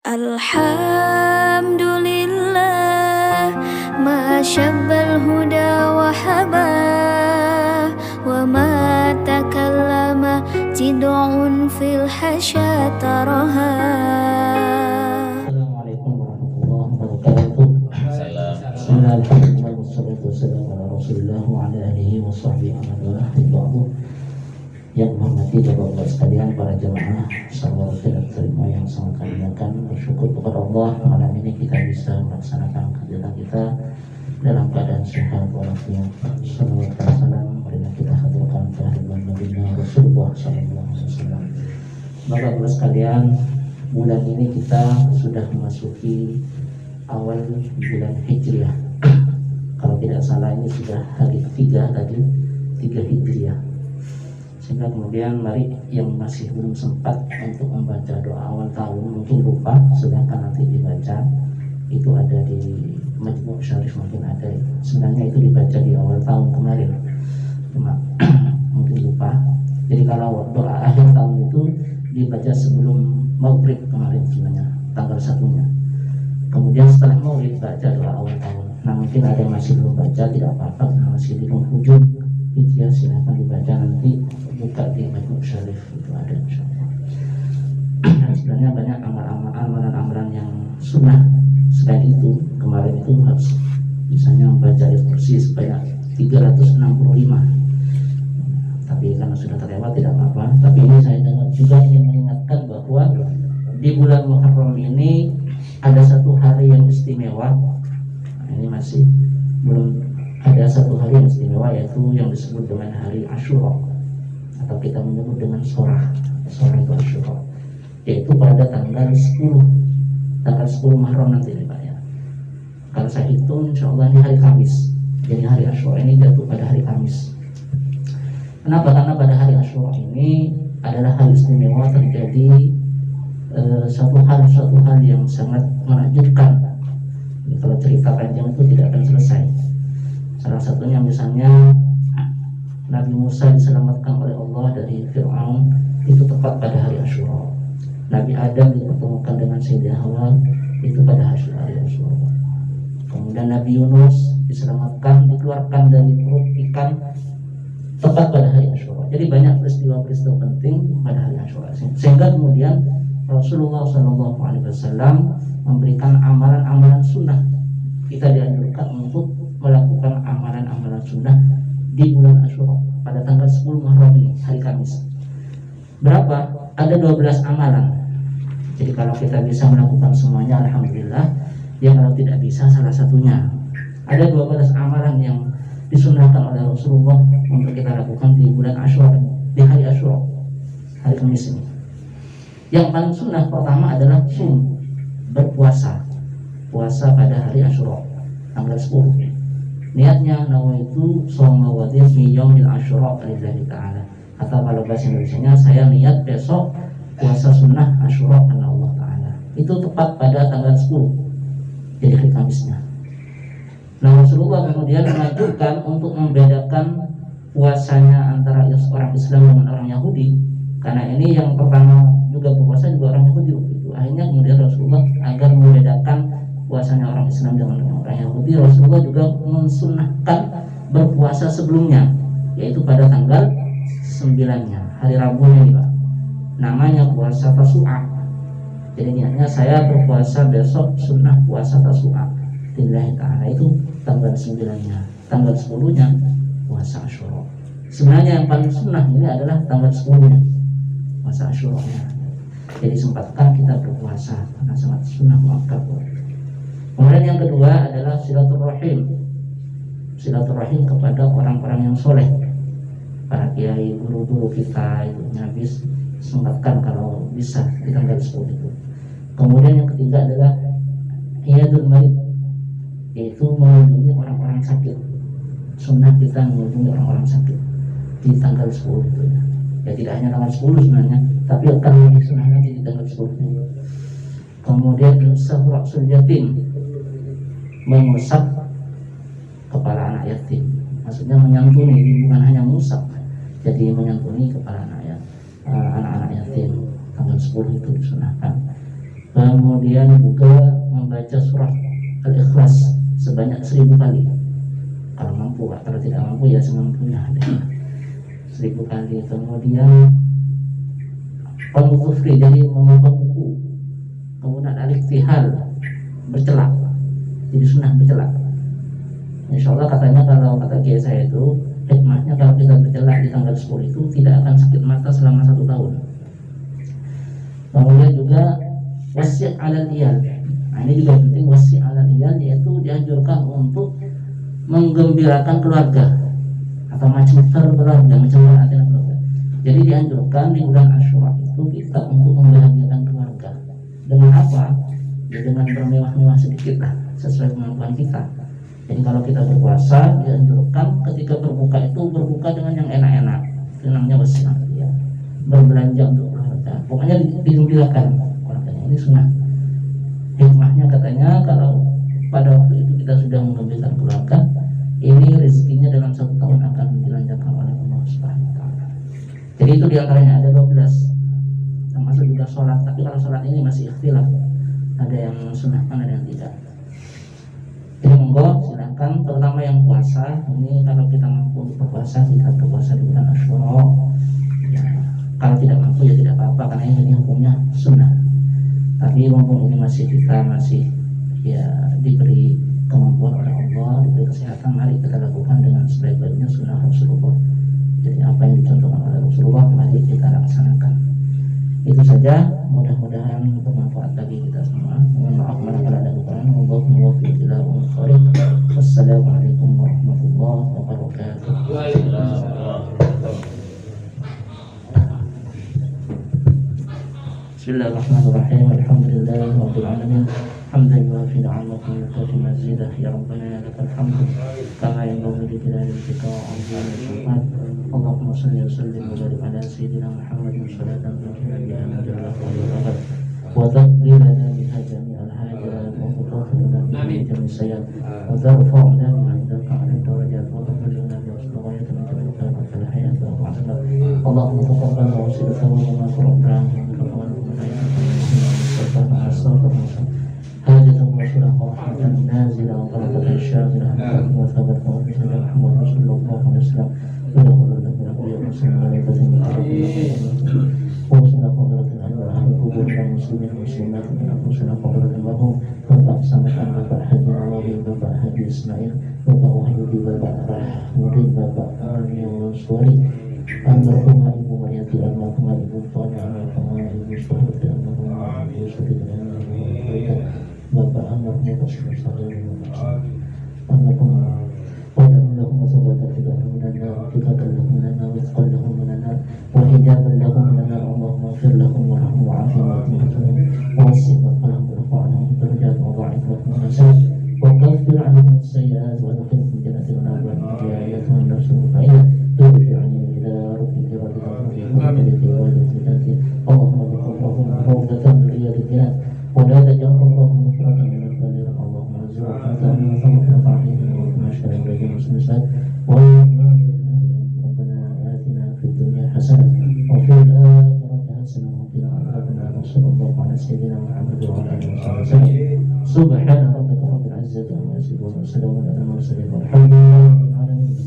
Alhamdulillah ma syabbal huda wa haba wa ma takallama tid'un fil hasya taraha. Assalamualaikum warahmatullahi wabarakatuh. Bismillahirrahmanirrahim. Wassalatu wassalamu ala Rasulillah wa ala alihi wa sahbihi yang menghormati Bapak-Bapak sekalian, para jemaah salawat dan terima yang sangat kami muliakan. Bersyukur kepada Allah malam ini kita bisa melaksanakan kegiatan kita dalam keadaan sehat walafiat. Salawat dan salam marilah kita haturkan kehadiran Nabi Rasulullah sallallahu alaihi wasallam. Bapak-Bapak sekalian, bulan ini kita sudah memasuki awal bulan Hijriah. Kalau tidak salah ini sudah hari ketiga tadi, 3 Hijriah. Sehingga kemudian mari yang masih belum sempat untuk membaca doa awal tahun mungkin lupa, sedangkan nanti dibaca itu ada di Majmu' Syarif, mungkin ada. Sebenarnya itu dibaca di awal tahun kemarin, cuma mungkin lupa. Jadi kalau doa akhir tahun itu dibaca sebelum Maghrib kemarin, sebenarnya tanggal 1-nya. Kemudian setelah Maghrib baca doa awal tahun. Nah mungkin ada yang masih belum baca, tidak apa-apa, masih di penghujung Hijriah silahkan dibaca, nanti buka di Majmu' Syarif itu ada insyaallah. Dan sebenarnya banyak amalan-amalan yang sunnah selain itu. Kemarin itu harus misalnya membaca ayat kursi sebanyak 365, tapi karena sudah terlewat tidak apa-apa. Tapi ini saya juga ingin mengingatkan bahwa di bulan Muharram ini ada satu hari yang istimewa. Nah, ini masih belum ada satu hari yang istimewa, yaitu yang disebut dengan hari Asyura, atau kita menyebut dengan Sorah itu Asyura, yaitu pada tanggal 10 Muharram nanti nih Pak ya. Kalau saya hitung insya Allah ini hari Kamis, jadi hari Asyura ini jatuh pada hari Kamis. Kenapa? Karena pada hari Asyura ini adalah hari istimewa, terjadi satu hal yang sangat menakjubkan. Kalau cerita panjang itu tidak akan selesai. Salah satunya misalnya Nabi Musa diselamatkan oleh Allah dari Fir'aun itu tepat pada hari Asyura. Nabi Adam dipertemukan dengan Sayyidah Hawa itu pada hari Asyura. Kemudian Nabi Yunus diselamatkan, dikeluarkan dari perut ikan tepat pada hari Asyura. Jadi banyak peristiwa-peristiwa penting pada hari Asyura. Sehingga kemudian Rasulullah SAW memberikan amalan-amalan sunnah. Kita dianjurkan untuk melakukan amalan-amalan sunnah di bulan Asyura pada tanggal 10 Muharram ini, hari Kamis. Berapa? Ada 12 amalan. Jadi kalau kita bisa melakukan semuanya alhamdulillah. Ya kalau tidak bisa salah satunya. Ada 12 amalan yang disunnahkan oleh Rasulullah untuk kita lakukan di bulan Asyura, di hari Asyura, hari Kamis ini. Yang paling sunnah pertama adalah berpuasa. Puasa pada hari Asyura tanggal 10. Niatnya nawaitu shauma wadin fi yaumil asyura lillahi ta'ala. Atau kalau bahasa Indonesianya, saya niat besok puasa sunnah Asyura karena Allah Ta'ala. Itu tepat pada tanggal 10, jadi hari Kamisnya. Nah Rasulullah kemudian mengajukan untuk membedakan puasanya antara orang Islam dengan orang Yahudi. Karena ini yang pertama juga berpuasa juga orang Yahudi itu. Akhirnya kemudian Rasulullah agar membedakan puasanya orang Islam dengan orang Yahudi, Rasulullah juga mensunnahkan berpuasa sebelumnya, yaitu pada tanggal 9-nya, hari Rabunya nih Pak. Namanya puasa Tasu'a. Jadi niatnya saya berpuasa besok sunnah puasa Tasu'a lillahi ta'ala, itu tanggal 9-nya. Tanggal 10-nya puasa Asyura. Sebenarnya yang paling sunnah ini adalah tanggal 10-nya puasa Asyura-nya. Jadi sempatkan kita berpuasa karena sangat sunnah muakkad. Kemudian yang kedua adalah silaturahim. Silaturahim kepada orang-orang yang soleh, para kiai, guru-guru kita itu habis sempatkan kalau bisa di tanggal 10 itu. Kemudian yang ketiga adalah iyadul marid, yaitu mengunjungi orang-orang sakit. Sunnah kita mengunjungi orang-orang sakit di tanggal 10 itu ya. Ya tidak hanya tanggal 10 sebenarnya, tapi akan lebih sunnah nanti di tanggal 10 itu. Kemudian imsah ra'sul yatim, mengusap kepala anak yatim. Maksudnya menyantuni, bukan hanya mengusap, jadi menyantuni kepala anak-anak yatim. Tanggal 10 itu disunahkan. Kemudian juga membaca surah Al-Ikhlas sebanyak 1000 kali kalau mampu, kalau tidak mampu ya semampunya 1000 kali. Kemudian Al-Ghufri, jadi membuka buku. Kemudian Al-Iktihal, bercelak, jadi sunnah bercelak. Insya Allah katanya, kalau kata kiai saya itu hikmahnya kalau kita bercelak di tanggal 10 itu tidak akan sakit mata selama 1 tahun. Kemudian juga wasi' alal iyal. Nah, ini juga penting, wasi' alal iyal, yaitu dianjurkan untuk menggembirakan keluarga atau macam keluarga, macam artinya keluarga. Jadi dianjurkan di bulan Asyura itu kita untuk membahagiakan keluarga. Dengan apa? Ya dengan bermewah-mewah sedikit lah, sesuai kemampuan kita. Jadi kalau kita berpuasa, dianjurkan ketika berbuka itu berbuka dengan yang enak-enak. Itu namanya wasi' alal iyal. Berbelanja untuk keluarga. Pokoknya digembirakan keluarganya. Ini sunnah. Hikmahnya katanya kalau pada waktu itu kita sudah menggembirakan keluarga, ini rezekinya dalam 1 tahun akan dilancarkan oleh Allah Subhanahu wa Ta'ala. Jadi itu diantaranya ada 12, termasuk juga sholat. Tapi kalau sholat ini masih ikhtilaf, ada yang sunahkan, ada yang tidak. Jadi monggo silakan, terutama yang puasa. Ini kalau kita mampu untuk berpuasa, kita berpuasa di bulan Asyura. Ya, kalau tidak mampu ya tidak apa-apa, karena ini hukumnya sunnah. Tapi mumpung ini kita masih ya diberi kemampuan oleh Allah, diberi kesehatan, mari kita lakukan dengan sebaik-baiknya sunnah Rasulullah. Jadi apa yang dicontohkan oleh Rasulullah, mari kita laksanakan. Itu saja, mudah-mudahan bermanfaat bagi kita semua. Mohon maaf manakala ada kekurangan. Wassalamualaikum warahmatullahi wabarakatuh. Bismillahirrahmanirrahim. Alhamdulillahirabbil alamin. Hamdan yuwafi ni'amahu wa yukafi mazidah. Ya Rabbana lakal hamdu kama yanbaghi li jalali wajhika wa 'azimi sultanik. Allahumma shalli wa sallim wa barik ala sayyidina Muhammadin salatan tunjina biha min jami'il khairat wa taqdi lana biha jami'al hajat wa tutahhiruna biha min jami'is sayyi'at wa tarfa'una biha 'indaka 'ala darajat wa tuballighuna biha ghayata min jami'il khairat fil hayat wa ba'da. Allahumma taqabbal wa wasil thawaba ma qara'na حاجة وشرف ورحمة نازلة وبركة شاملة وثبت وبسم محمد صلى الله عليه وسلم ودخل الأنبياء والمرسلين وملائكة وصل قدرة الأنوار أهل القبور والمسلمين والمسلمات من أنفسنا قدرة المرحوم Bapak Samatan, Bapak Haji Nawawi, Bapak Haji Ismail, Bapak Wahyudi, Bapak Rahmudin, Bapak Al-Yawaswari, almarhumah Ibu Mayati, almarhumah Ibu Fana, almarhumah Ibu Suhud, almarhumah Ibu Sudin, Bapak almarhumah Rasulullah SAW, almarhumah Wadam lahum sabatan fidahum lana, fikatan lahum lana, wizqan lahum lana, wa hijaban lahum lana, Allahumma fir lahum wa rahmu wa afi wa atimatahum, wa wasih wa qalahum wa rafa'anahum darajat wa ba'id wa kunasat, wa gafir anhum as-sayyat wa adkhilhum jannatin na'ban hidayatan nafsuhum fa'ila irji'ani ila rabbika radiyatan Allahumma biqurrahum rawdatan riyadil jannah wa la taj'alhum mufratan min al-balir Allahumma azurhum wa ta'alihim masyarakat bagi muslimat wa rabbana atina fid dunya hasanah wa fil akhirati hasanah wa qina adzabannar sallallahu ala sayyidina Muhammad wa ala alihi wasallam subhana rabbika rabbil izzati amma yasifun wa salamun ala al mursalin walhamdulillahi rabbil alamin.